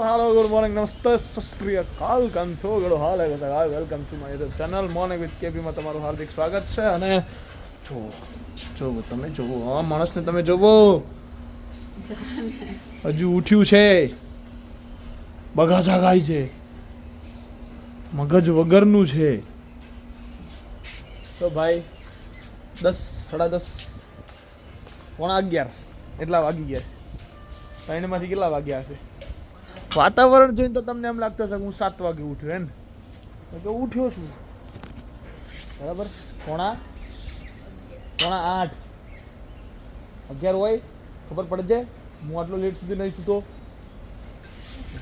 hello, good morning, namaste, sastria kal, કેમ છો? ગળો હાલ હે બધા. Welcome to my YouTube channel morning with KP માં તમારું હાર્દિક સ્વાગત છે. અને જો તમે જોવો આ માણસને તમે જોવો હજુ ઉઠ્યું છે, બગાસા ખાય છે, મગજ વગરનું છે. તો ભાઈ 10, 10:30, 11:15 એટલા વાગી ગયા. ત્રણમાંથી કેટલા વાગ્યા હશે? વાતાવરણ જોઈને તો તમને એમ લાગતું હશે કે હું 7 વાગે ઉઠ્યો એમ તો ઉઠ્યો છું બરાબર. 7:45, 11 હોય ખબર પડે છે. હું આટલો લેટ સુધી નહીં સૂતો.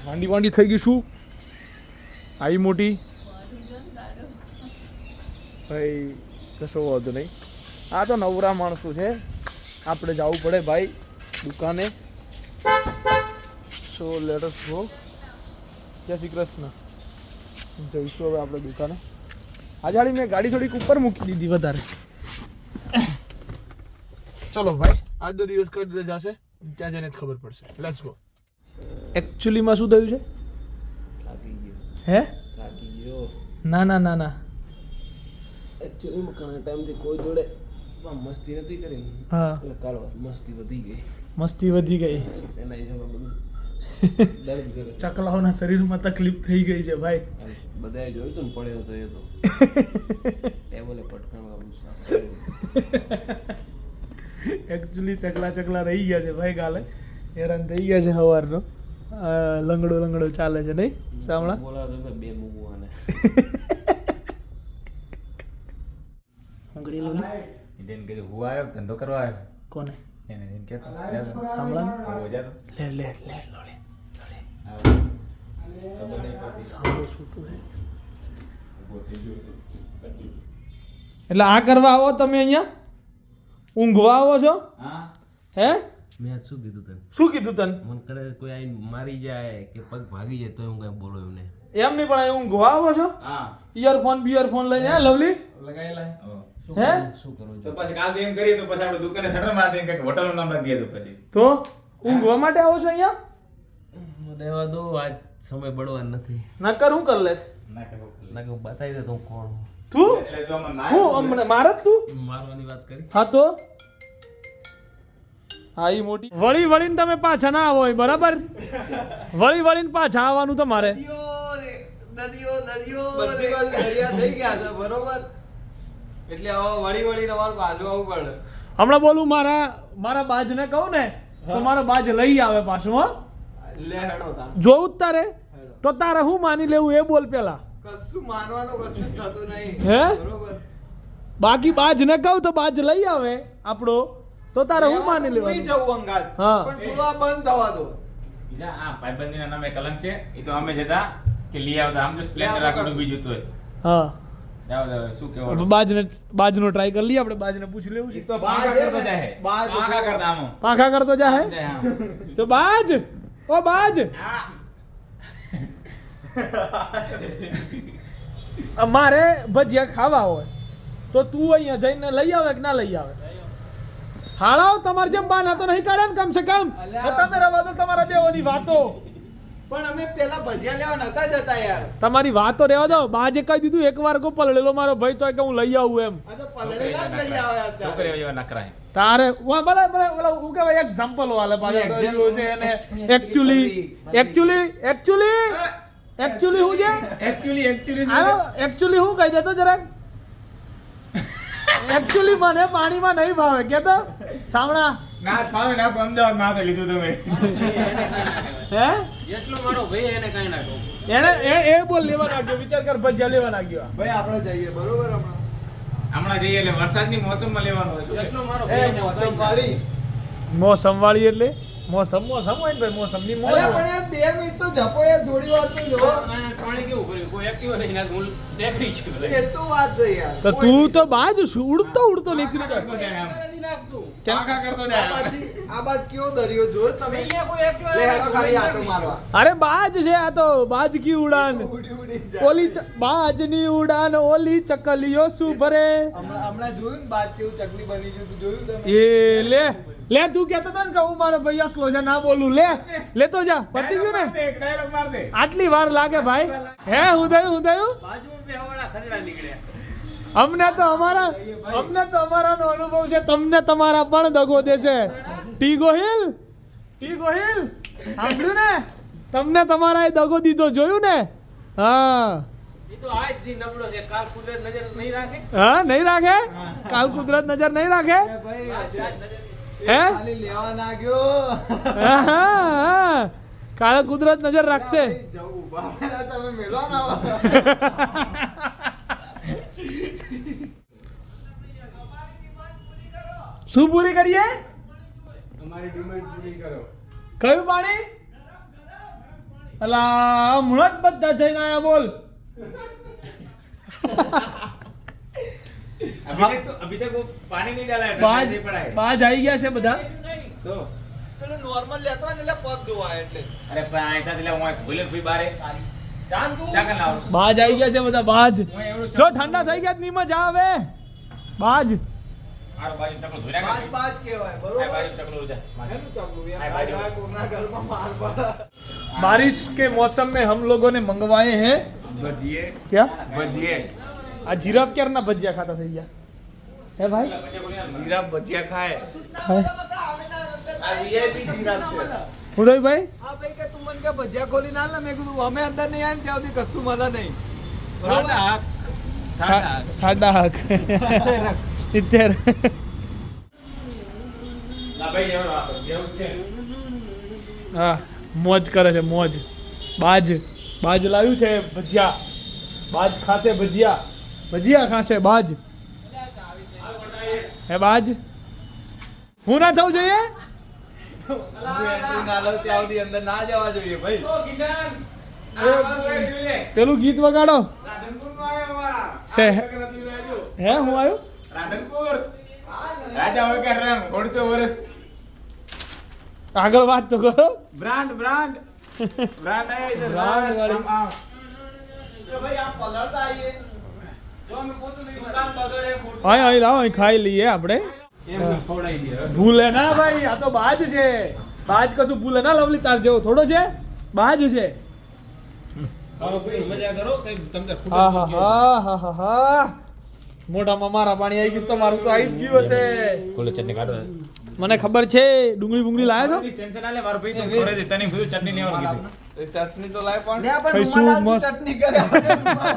વાંડી થઈ ગઈ શું આવી મોટી ભાઈ, કશો વાંધો નહીં. આ તો નવરા માણસો છે, આપણે જવું પડે ભાઈ દુકાને. So let us go. જય શ્રી કૃષ્ણ. જઈશું હવે આપણે દુકાને. આજે મેં ગાડી થોડીક ઉપર મૂકી દીધી વધારે. ચલો ભાઈ, આજનો દિવસ કઈ રીતે જશે ત્યાં જઈને જ ખબર પડશે. Let's go. એકચ્યુઅલીમાં શું થયું છે? હે ના એકચ્યુઅલીમાં ઘણા ટાઈમથી કોઈ જોડે મસ્તી નથી કરી. હા, એટલે કાલ મસ્તી વધી ગઈ. એના હિસાબે બધું દર્દ કરે. ચકલાઓના શરીરમાં તકલીફ થઈ ગઈ છે ભાઈ. બધાએ જોયું તું ને, પડ્યો તો એ તો ટેબલે પટકાણવા. એકચ્યુઅલી ચકલા રહી ગયા છે ભાઈ. કાલે હેરાન થઈ ગયા છે. સવારનો લંગડો ચાલે છે નહીં સાંભળા? બોલાવો તો બે મૂકવાને. હું કરી લો ને ઇન્ડિયન કે હું આવ્યો ધંધો કરવા આવ્યો. કોને? એને એને કહેતો સાંભળા હો જાતો. લે સાંભળો શું તું હે. એટલે આ કરવા આવો તમે અહીંયા? ઊંઘવા આવો છો? હા હે? મેં આજ શું કીધું તને? શું કીધું તને? મન કરે કોઈ આઈને મારી જાય કે પગ ભાગી જાય તો હું કઈ બોલો એવું નહીં. એમ નહીં, પણ અહીં ઊંઘવા આવો છો? હા ઇયરફોન લઈને. હે લવલી? લગાયેલા હે? શું કરું તો પછી કાલ તો એમ કરીએ તો પછી આપણે દુકાને શટર માર દઈએ કે હોટલનું નામ રાખી દઈએ. તો પછી તો ઊંઘવા માટે આવો છો અહીંયા? રહેવા દો, આજ સમય બળવાનો નથી. નકર હું કર લે ના કે ના કે હું બતાવી દે તો હું કોણ તું? એટલે જો અમને ના હું હમણાં મારે જ તું? મારવાની વાત કરી. હા તો હા ઈ મોટી વળીને તમે પાછા ના આવો બરાબર. વળીને પાછા આવવાનું તમારે. બધી બાજુ દરિયા થઈ ગયા છે બરોબર. એટલે હવે વળી અમારું બાજુ આવવું પડે. હમણાં બોલું મારા બાજને કહું ને તો મારો બાજ લઈ આવે પાછું. હો લે હેડો તાર. જોવું જ તારે તો તારે હું માની લેવું એ બોલ પેલા. કશું માનવાનું કશું થતું નહીં. હે? બરોબર. બાકી બાજ ને કહું તો બાજ લઈ આવે આપણો તો તારે હું માની લેવાનું. જવું અંગાત. હા. પણ થોડું આ બંધ થવા દો. બીજા આ ભાઈબંધીના નામે કલંક છે. એ તો અમે જતા કે લઈ આવતા. આમ તો સ્પ્લેન્ડર આખું બીજું તો હા જાવ શું કેવું બાજનો ટ્રાય કરી લઈએ આપણે. બાજને પૂછી લેવું છે તો પાંખા કરતો જાય. બાજ પાંખા કરતા આમ પાંખા કરતો જાય. તો બાજ ઓ બાજ અમારે ભજીયા ખાવા હોય તો તું અહીંયા જઈને લઈ આવે કે ના લઈ આવે? હાળાઓ તમારે જેમ બાના તો નહીં કાઢે ને કમ સે કમ. તમે રવા દો તમારા બેઓની વાતો. પણ અમે પેલા ભજીયા લેવા નતા જતા યાર. તમારી વાતો રહેવા દો. બાજે કહી દીધું એકવાર કો પલળેલો મારો ભાઈ તો કે હું લઈ આવું એમ. આ તો પલળેલા જ લઈ આવ્યા હતા. છોકરી એવા નકરા હે. તારે બરાબર ઓલા હું કહેવાય એક્ઝામ્પલ વાલે પાછો છે એને એકચ્યુઅલી હું છે એકચ્યુઅલી હું કહી દેતો જરાક. એકચ્યુઅલી મને પાણીમાં નહીં ભાવે કેતો સાંભળા. ના ફાવે ના અમદાવાદ માથે લીધું તમે. હે યસલો મારો ભાઈ એને કાઈ ના કહું. એને એ બોલ લેવા લાગ્યો. વિચાર કર ભજીયા લેવા લાગ્યો. ભાઈ આપણે જઈએ બરોબર. હમણાં જઈએ એટલે વરસાદની મોસમમાં લેવાનું હોય છે. યસલો મારો ભાઈ એને મોસમ વાળી. મોસમ વાળી એટલે મોસમ હોય ને ભાઈ. મોસમની મોજ અરે હોય. પણ યાર 2 મિનિટ તો જપો યાર, થોડી વાર તો જો. પાણી કેવું કર્યું? કોઈ એક્ટિવ નહીં ના હું ટેકડી છું. એ તો વાત છે યાર. તો તું તો બાજ ઉડતો નીકળી જાય. કરતો જાય આમ. નથી નાખતું. પાંખા કરતો જાય આમ. આ બાદ કેવો દરિયો જોયો તમે? અહીંયા કોઈ એક્ટિવ લે હેડો ખાલી આટો મારવા. અરે બાજ છે આ તો. બાજ કી ઉડાન ઉડી જાય. ઓલી બાજની ઉડાન ઓલી ચકલીઓ શું ભરે. હમણાં જોયું ને બાદ કેવું ચકલી બની ગયું જોયું તમે? એ લે લે તું કહેતો હતો ને કે હું મારો ભાઈ અસલો છે ના બોલું લે લેતો જા પતી ગયું ને એક ડાયલોગ માર દે. આટલી વાર લાગે ભાઈ હે હું થયું બાજુમાં બેહવાળા ખરડા નીકળ્યા. અમને તો અમારાનો અનુભવ છે તમને તમારા પણ દગો દેશે ટી ગોહિલ સાંભળ્યું ને તમને તમારા એ દગો દીધો જોયું ને હા ઈ તો આજ દી નબળો છે. કાલ કુદરત નજર નહીં રાખે. હા નહીં રાખે કાલ કુદરત નજર નહીં રાખે ભાઈ આજ નજર હે ખાલી લેવા ના ગયો હા, હા. કાલે કુદરત નજર રાખશે જવું ઉભા રહ્યા તમે મેલો ના આવો. શું પૂરી કરીએ તમારી ડિમાન્ડ પૂરી કરો. કયું પાણી અલા હમણાં જ બધા જઈને આયા બોલ अभी तक वो पानी नहीं डाला है બાજ ऐसे ही पड़ा है. બાજ આવી ગયા છે બધા तो પેલું નોર્મલ લેતો હોય ને એટલે પગ ધોવાય એટલે अरे पण आयता दिला હું ભૂલે ભઈ બારે જાન તું ચાકન લાવ. બાજ આવી ગયા છે બધા બાજ હું એવડું જો ઠંડા થઈ ગયા ની મજા આવે બાજ આરો બાજુ ચકલો ધોર્યા બાજ કે બાજ કહેવાય આ બરોબર બાજુ ચકલો જા. એનું ચાકુ આ યાર બાજુ. આ કોના ઘરમાં માર પડે बारिश के मौसम में हम लोगों ने मंगवाए हैं ભજીએ क्या ભજીએ આ જીરાફ ક્યારના ભજીયા ખાતા થઈ ગયા હે ભાઈ જીરા ભજીયા ખાય. હે? આ વીઆઈપી જીરાફ છે ઉદયભાઈ હા ભાઈ કે તું મને કે ભજીયા ખોલી ના લે મેં કીધું અમે અંદર નહીં આવીને ત્યાં સુધી કશું મળે નહીં સાડા હાથ. સાડા હાથ. સાડા હક 70 ના ભાઈ એવું એવું છે. હા મોજ કરે છે મોજ બાજ લાવ્યું છે ભજીયા બાજ ખાશે ભજીયા ખાશે બાજ હે બાજ હું ના થવું જોઈએ હું એન્ટ્રી ના લઉં ત્યાં સુધી અંદર ના જવા જોઈએ ભાઈ ઓ કિશન આ મારું ભાઈ લે પેલું ગીત વગાડો રાધનપુર નો આયો અમારા છે. આ નદી નો આયો. હે હું આવ્યું રાધનપુર રાજા હોય કે રંગ 150 વર્ષ આગળ વાત તો કરો ब्रांड ब्रांड ब्रांड है इधर ब्रांड वाली। हम आओ. કે ભાઈ આપ પલળતા આવીએ જો અમે પોતું નહીં દુકાન બગડે ખોટું અહીં લાવો અહીં ખાઈ લઈએ આપણે એમ ખવડાવી દે. ભૂલે ના ભાઈ આ તો બાજ છે બાજ કશું ભૂલે ના લવલી તાર જેવો થોડો છે બાજ છે હવે ભાઈ મજા કરો કઈ તમને ખુદ હા હા હા હા હા હા મોઢામાં મારા પાણી આવી ગયું તમારું તો આવી જ ગયું હશે કોલે ચટણી કાઢો. મને ખબર છે ડુંગળી બુંગળી લાયા છો ટેન્શન ના લે મારો ભાઈ તું ખોરે દે તને કીધું ચટણી નહીં આવતી કીધું. ચટણી તો લાય પણ ભાઈ શું મસ્ત. ચટણી કરે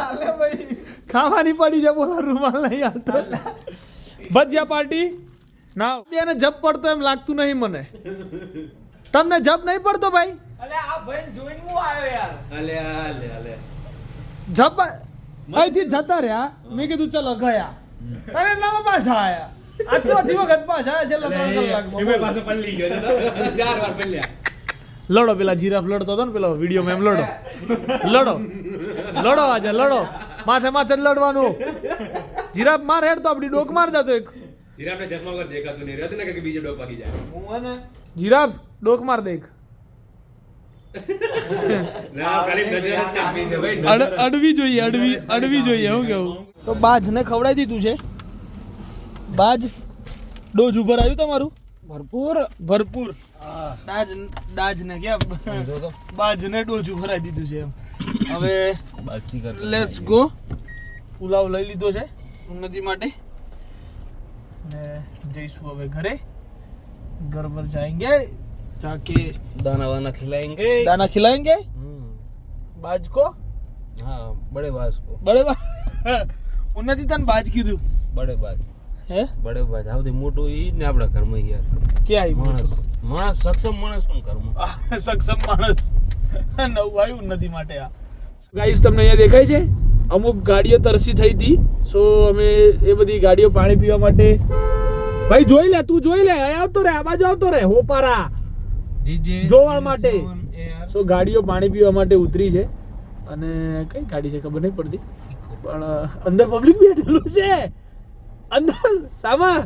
હાલે ભાઈ ખાવાની પડી છે બોલા રૂમાલ નહીં આવતો ભજીયા પાર્ટી ના એને જપ પડતો એમ લાગતું નહીં મને તમને જપ નહીં પડતો ભાઈ અલે આ ભાઈ જોઈને હું આવ્યો યાર હાલે હાલે હાલે જપ અહીંથી જતા રહ્યા મેં કીધું ચલો ગયા અને એટલામાં પાછા આયા આ ચોથી વખત પાછા આયા છેલ્લા 3 કલાકમાં પલ્લી ગયો તો 4 વાર પલ્લ્યા. લડો પેલા જીરાફ લડતો હતો ને પેલો વિડીયોમાં એમ લડો આજે લડો માથે જ લડવાનું જીરાફ માર હેડ તો આપડી ડોક માર દેતો એક જીરાફને ચશ્મા વગર દેખાતું નહીં રહેતું ને કે બીજો ડોક પાકી જાય. હું હે ને જીરાફ ડોક માર દે એક. ના ખાલી નજર જ કાપી છે ભાઈ. અડવી જોઈએ હું કેવું તો બાજ ને ખવડાવી દીધું છે બાજ ડોજ ઉપર આવ્યું તમારું ભરપૂર દાજ ને કેમ બાજ ને ડોજ ઉપર આવી દીધું છે એમ હવે લેટ્સ ગો પુલાવ લઈ લીધો છે ઉન્નતિ માટે ને જઈશું હવે ઘરે घर पर जाएंगे जाके दाना वाना खिलाएंगे दाना खिलाएंगे बाज को हाँ बड़े बाज को बड़े ઉન્નતિ તને બાજ કીધું बड़े बाज હે बड़े बाज સૌથી મોટું ઈ જ ને આપણા ઘરમાં યાર કે આવી માણસ સક્ષમ માણસ પણ ઘરમાં સક્ષમ માણસ નવું આવ્યું ઉન્નતિ માટે આ ગાઈસ તમને અહીંયા દેખાય છે અમુક ગાડીઓ તરસી થઈ હતી સો અમે એ બધી ગાડીઓ પાણી પીવા માટે ભાઈ જોઈ લે તું જોઈ લે અહીં આવતો રે આ બાજુ આવતો રે હોપારા જોવા માટે સો ગાડીઓ પાણી પીવા માટે ઉતરી છે અને કઈ ગાડી છે ખબર નહીં પડતી પણ અંદર પબ્લિક બેઠેલું છે અંદર સામા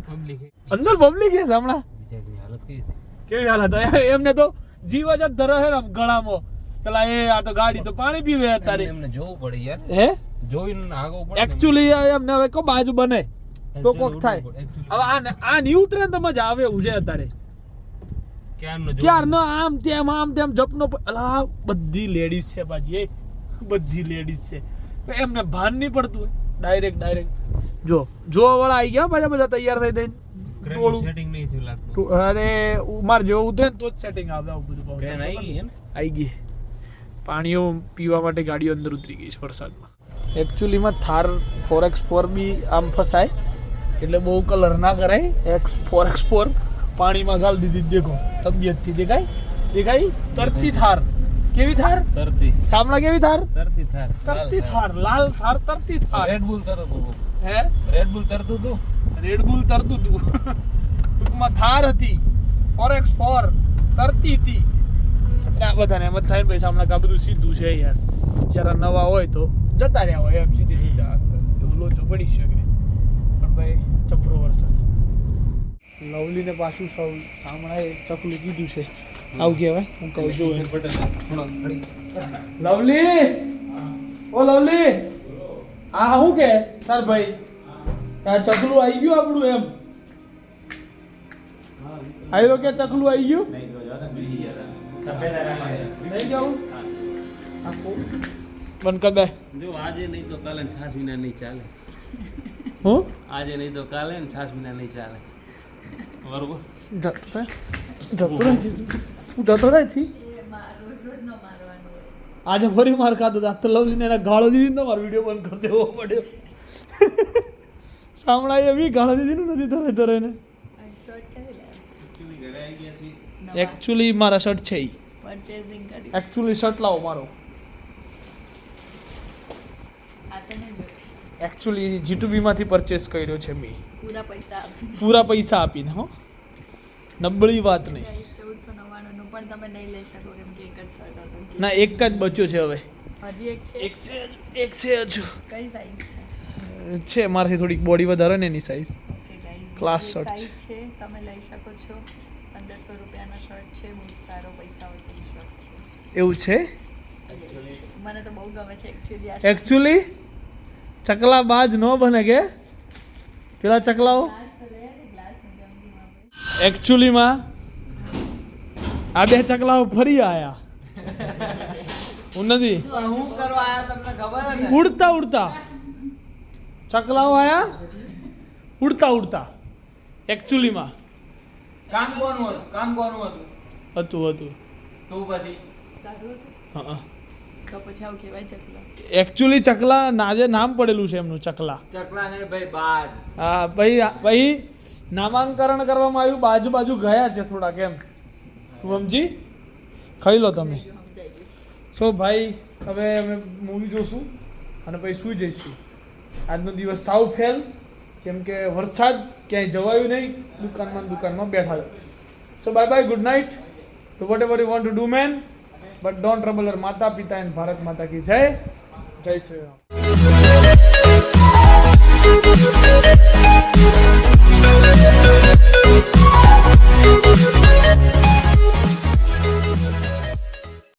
અંદર પબ્લિક છે સામણા બીજાની હાલત કેવી થઈ? કેવી હાલત એમને તો જીવ જ ધરો છે ને આમ ગળામાં પેલા એ આ તો ગાડી તો પાણી પીવે અત્યારે એમને જોવું પડે યાર હે જોઈને આગળ પડે ને. એકચ્યુઅલી એમને હવે કો બાજુ બને તો કોક થાય હવે આ ની ઉતરે ને તો મજા આવે એવું છે અત્યારે ક્યારનો આમ તેમ જપનો અલા બધી લેડીઝ છે બાજી એ બધી લેડીઝ છે એમને ભાન નહીં પડતું ડાયરેક્ટ જો વાળા આવી ગયા પાછા બધા તૈયાર થઈ થઈને ટોળું સેટિંગ નહીં થયું લાગતું અરે માર જેવો ઉતરે ને તો જ સેટિંગ આવે આવું બધું ટ્રેન આવી ગઈ હે ને આવી ગઈ પાણીઓ પીવા માટે ગાડીઓ અંદર ઉતરી ગઈ છે વરસાદમાં એકચ્યુઅલીમાં થાર 4x4 બી આમ ફસાય એટલે બહુ કલર ના કરાય 4x4 પાણીમાં ગાળ દીધી દેખો તબિયતથી દેખાય તરતી થાર કેવી થાર તરતી સામલા કેવી થાર તરતી થાર લાલ થાર તરતી થાર રેડ બુલ તરતું હે રેડ બુલ તરતું તું ટૂંકમાં થાર હતી 4x4 તરતી હતી એટલે આ બધાને એમ જ થાય ને ભાઈ સામલા આ બધું સીધું છે યાર જરા નવા હોય તો જતા રહ્યા હોય એમ સીધા એવું લોચો પડી શકે પણ ભાઈ જબરો વરસાદ લવલીને પાછું સૌ સામણાએ ચકલું કીધું છે આવું કહેવાય હું કહું છું લવલી ઓ લવલી આ શું કે તાર ભાઈ આ ચકલું આવી ગયું આપણું એમ આયરો કે ચકલું આવી ગયું નહીં તો જો બીજી ગયા સફેદ રાખવા નહીં જાઉં બંધ કર દે જો આજે નહીં તો કાલે છાસ વિના નહીં ચાલે હું આજે નહીં તો કાલે ને છાસ વિના નહીં ચાલે બરોબર જતો નથી આજે ફરી માર ખાતો હતો. આજ તો લવલીને એના ગાળો દીધી ને તો મારો વિડીયો બંધ કરી દેવો પડ્યો સાંભળાય એવી ગાળો દીધી ને નથી તરે ને ઘરે આવી ગયા છીએ એકચ્યુઅલી મારા શર્ટ છે ઈ પરચેઝિંગ કરી એકચ્યુઅલી શર્ટ લાવો મારો આ તને જોયો છે એકચ્યુઅલી G2B માંથી પરચેસ કર્યો છે મેં પૂરા પૈસા આપીને. પૂરા પૈસા આપીને હો નબળી વાત નહીં 1499 નું પણ તમે નહીં લઈ શકો કેમ કે એક જ શર્ટ હતો. ના એક જ બચ્યો છે હવે હજી એક છે. એક છે હજુ કઈ સાઈઝ છે? છે મારાથી થોડીક બોડી વધારે ને એની size okay guys Class shirt size છે તમે લઈ શકો છો. 1500 રૂપિયાનો શર્ટ છે. બહુ સારો પૈસા વસૂલ શર્ટ છે. એવું છે મને તો બહુ ગમે છે એકચ્યુઅલી આ એકચ્યુઅલી ચકલા બાજ ન બને કે પેલા ચકલાઓ ગ્લાસ તો લે ને ગ્લાસ ને જમજીમાં એકચ્યુઅલીમાં આ બે ચકલાઓ ફરી આયા હું નથી પણ હું કરવા આયા તમને ખબર હે ને ઉડતા ચકલાઓ આયા ઉડતા એકચ્યુઅલીમાં કામ કોનું હતું હતું તું પછી તારું હતું હા તો પછી આવું કહેવાય ચકલા. એકચ્યુઅલી ચકલા નાજે નામ પડેલું છે એમનું ચકલા ચકલા ને ભાઈ બાજ હા ભાઈ નામાંકરણ કરવામાં આવ્યું બાજુ ગયા છે થોડા કેમ તું સમજી ખાઈ લો તમે સમજાઈ ગયું. સો ભાઈ હવે અમે મૂવી જોશું અને પછી સૂઈ જઈશું. આજનો દિવસ સાવ ફેલ કેમ કે વરસાદ ક્યાંય જવાયું નહીં દુકાનમાં બેઠા છે. So bye good night do whatever you want to do man but don't trouble your માતા પિતા એન્ડ ભારત માતા કી જય શ્રી રામ.